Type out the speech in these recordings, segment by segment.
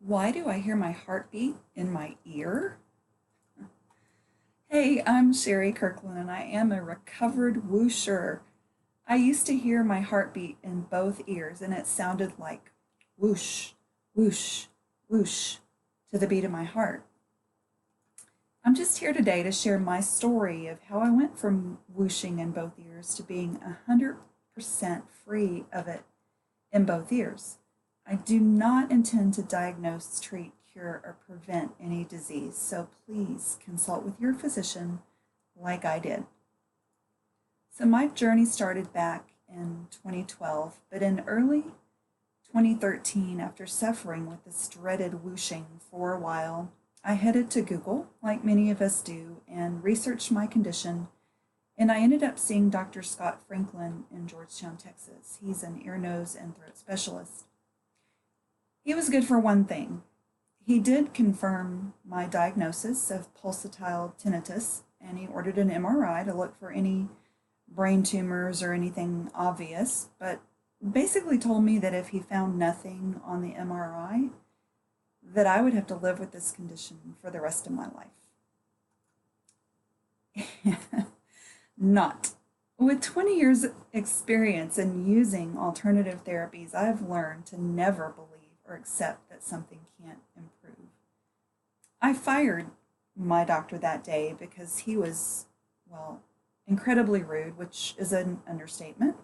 Why do I hear my heartbeat in my ear? Hey, I'm Sherry Kirkland and I am a recovered whoosher. I used to hear my heartbeat in both ears and it sounded like whoosh, whoosh, whoosh to the beat of my heart. I'm just here today to share my story of how I went from whooshing in both ears to being 100% free of it in both ears. I do not intend to diagnose, treat, cure, or prevent any disease, so please consult with your physician like I did. So my journey started back in 2012, but in early 2013, after suffering with this dreaded whooshing for a while, I headed to Google, like many of us do, and researched my condition, and I ended up seeing Dr. Scott Franklin in Georgetown, Texas. He's an ear, nose, and throat specialist. He was good for one thing. He did confirm my diagnosis of pulsatile tinnitus, and he ordered an MRI to look for any brain tumors or anything obvious, but basically told me that if he found nothing on the MRI, that I would have to live with this condition for the rest of my life. Not. With 20 years experience in using alternative therapies, I've learned to never believe or accept that something can't improve. I fired my doctor that day because he was, well, incredibly rude, which is an understatement.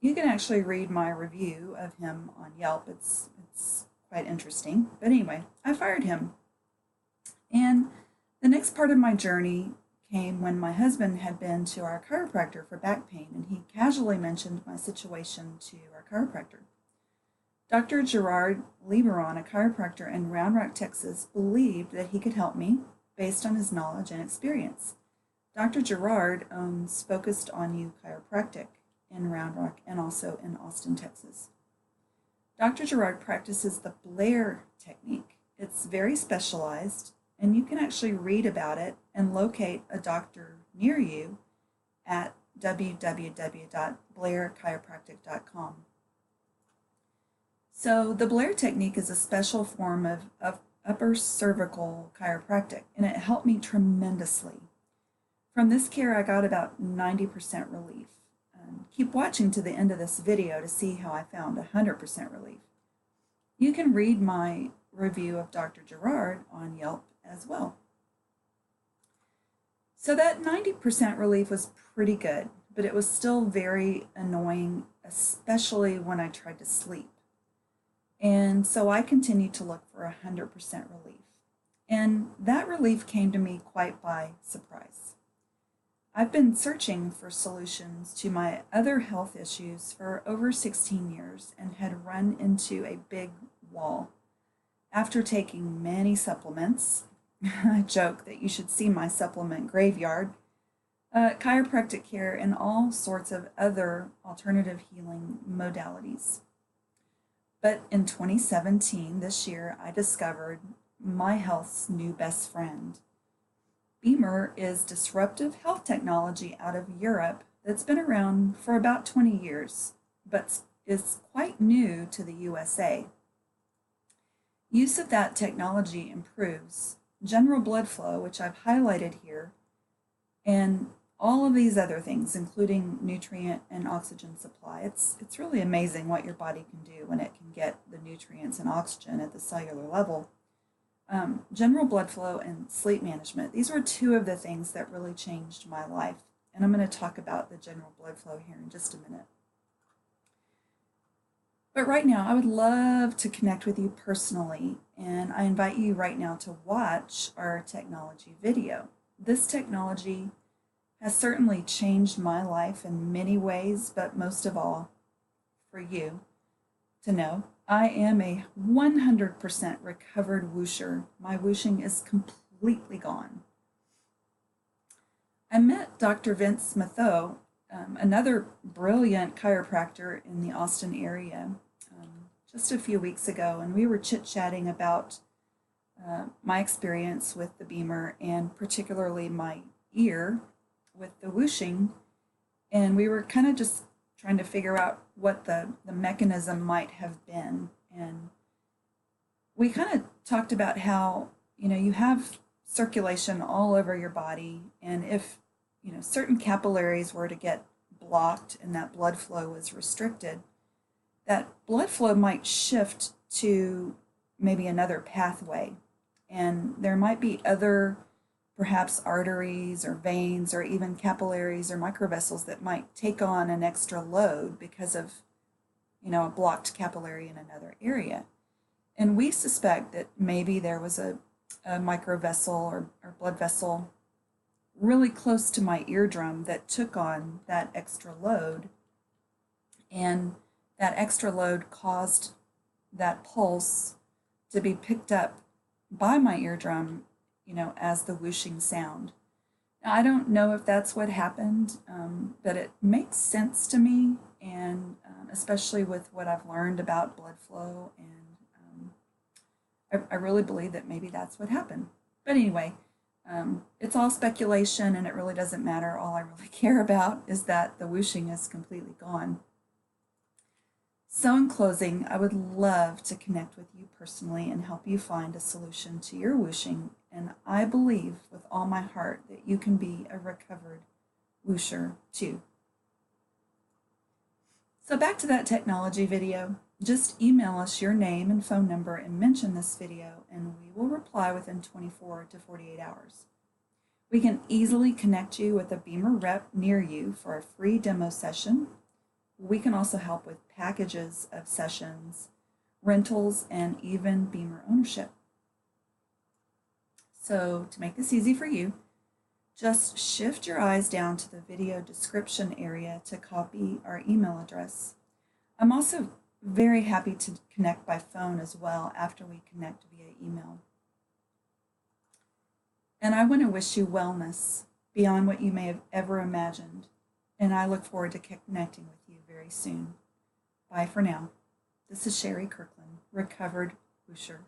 You can actually read my review of him on Yelp. It's quite interesting. But anyway, I fired him. And the next part of my journey came when my husband had been to our chiropractor for back pain, and he casually mentioned my situation to our chiropractor. Dr. Gerard Lieberon, a chiropractor in Round Rock, Texas, believed that he could help me based on his knowledge and experience. Dr. Gerard owns Focused on You Chiropractic in Round Rock and also in Austin, Texas. Dr. Gerard practices the Blair technique. It's very specialized, and you can actually read about it and locate a doctor near you at www.blairchiropractic.com. So the Blair technique is a special form of upper cervical chiropractic, and it helped me tremendously. From this care, I got about 90% relief. Keep watching to the end of this video to see how I found 100% relief. You can read my review of Dr. Gerard on Yelp as well. So that 90% relief was pretty good, but it was still very annoying, especially when I tried to sleep. And so I continued to look for 100% relief. And that relief came to me quite by surprise. I've been searching for solutions to my other health issues for over 16 years and had run into a big wall. After taking many supplements, I joke that you should see my supplement graveyard, chiropractic care, and all sorts of other alternative healing modalities. But in 2017, this year, I discovered my health's new best friend. Beamer is disruptive health technology out of Europe that's been around for about 20 years, but is quite new to the USA. Use of that technology improves general blood flow, which I've highlighted here, and all of these other things, including nutrient and oxygen supply. It's really amazing what your body can do when it can get the nutrients and oxygen at the cellular level. General blood flow and sleep management. These were two of the things that really changed my life. And I'm going to talk about the general blood flow here in just a minute. But right now, I would love to connect with you personally, and I invite you right now to watch our technology video. This technology has certainly changed my life in many ways, but most of all, for you to know, I am a 100% recovered whoosher. My whooshing is completely gone. I met Dr. Vince Smitho, another brilliant chiropractor in the Austin area, just a few weeks ago, and we were chit-chatting about my experience with the Beamer and particularly my ear with the whooshing, and we were kind of just trying to figure out what the mechanism might have been. And we kind of talked about how, you have circulation all over your body, and if, certain capillaries were to get blocked and that blood flow was restricted, that blood flow might shift to maybe another pathway. And there might be other, perhaps arteries or veins or even capillaries or microvessels that might take on an extra load because of, a blocked capillary in another area. And we suspect that maybe there was a microvessel or blood vessel really close to my eardrum that took on that extra load. And that extra load caused that pulse to be picked up by my eardrum, as the whooshing sound. Now, I don't know if that's what happened, but it makes sense to me, and especially with what I've learned about blood flow, and I really believe that maybe that's what happened. But anyway, it's all speculation, and it really doesn't matter. All I really care about is that the whooshing is completely gone. So in closing, I would love to connect with you personally and help you find a solution to your whooshing, and I believe with all my heart that you can be a recovered whoosher too. So back to that technology video. Just email us your name and phone number and mention this video, and we will reply within 24 to 48 hours. We can easily connect you with a Beamer rep near you for a free demo session. We can also help with packages of sessions, rentals, and even Beamer ownership. So to make this easy for you, just shift your eyes down to the video description area to copy our email address. I'm also very happy to connect by phone as well after we connect via email. And I want to wish you wellness beyond what you may have ever imagined. And I look forward to connecting with you very soon. Bye for now. This is Sherry Kirkland, recovered whoosher.